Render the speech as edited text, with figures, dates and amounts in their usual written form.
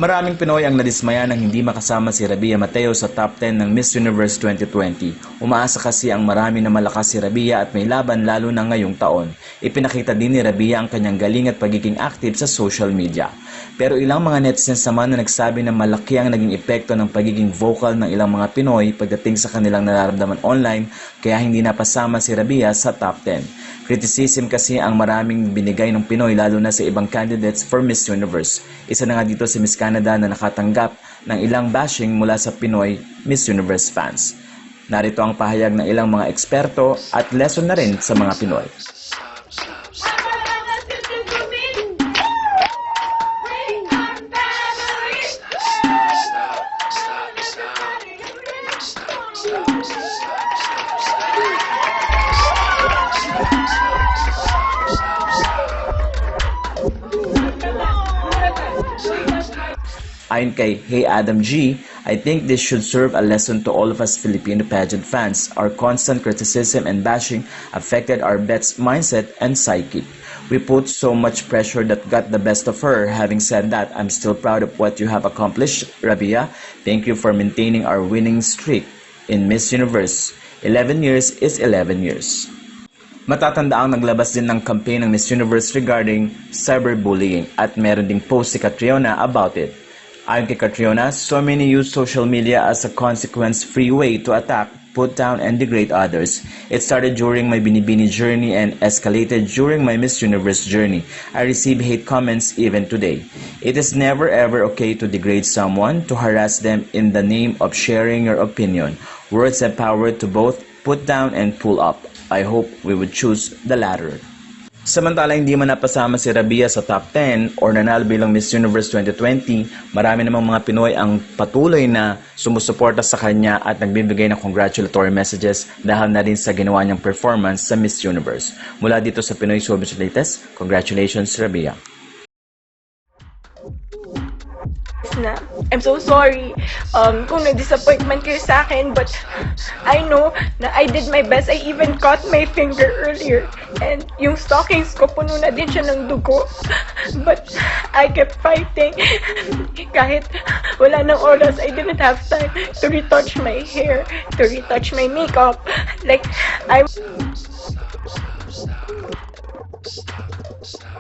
Maraming Pinoy ang nadismaya nang hindi makasama si Rabiya Mateo sa top 10 ng Miss Universe 2020. Umaasa kasi ang marami na malakas si Rabiya at may laban lalo na ngayong taon. Ipinakita din ni Rabiya ang kanyang galing at pagiging active sa social media. Pero ilang mga netizens naman na nagsabi na malaki ang naging epekto ng pagiging vocal ng ilang mga Pinoy pagdating sa kanilang nararamdaman online kaya hindi napasama si Rabiya sa top 10. Criticism kasi ang maraming binigay ng Pinoy lalo na sa ibang candidates for Miss Universe. Isa na nga dito si Miss Canada na nakatanggap ng ilang bashing mula sa Pinoy Miss Universe fans. Narito ang pahayag ng ilang mga eksperto at lesson na rin sa mga Pinoy. Ayon kay Hey Adam G, I think this should serve a lesson to all of us Filipino pageant fans. Our constant criticism and bashing affected our Bet's mindset and psyche. We put so much pressure that got the best of her. Having said that, I'm still proud of what you have accomplished, Rabiya. Thank you for maintaining our winning streak in Miss Universe. 11 years is 11 years. Matatandaang naglabas din ng campaign ng Miss Universe regarding cyberbullying at meron ding post si Catriona about it. Ayon kay Catriona, so many use social media as a consequence-free way to attack, put down, and degrade others. It started during my Binibini journey and escalated during my Miss Universe journey. I receive hate comments even today. It is never ever okay to degrade someone, to harass them in the name of sharing your opinion. Words have power to both put down and pull up. I hope we would choose the latter. Samantala, hindi man napasama si Rabiya sa top 10 or nanalo bilang Miss Universe 2020, marami namang mga Pinoy ang patuloy na sumusuporta sa kanya at nagbibigay ng congratulatory messages dahil na rin sa ginawa niyang performance sa Miss Universe. Mula dito sa Pinoy Showbiz Latest, congratulations Rabiya. Na I'm so sorry kung na-disappointment kayo sa akin, but I know na I did my best. I even cut my finger earlier and yung stockings ko puno na din siya ng dugo, but I kept fighting. Kahit wala nang oras, I didn't have time to retouch my hair, to retouch my makeup. Like I'm Stop.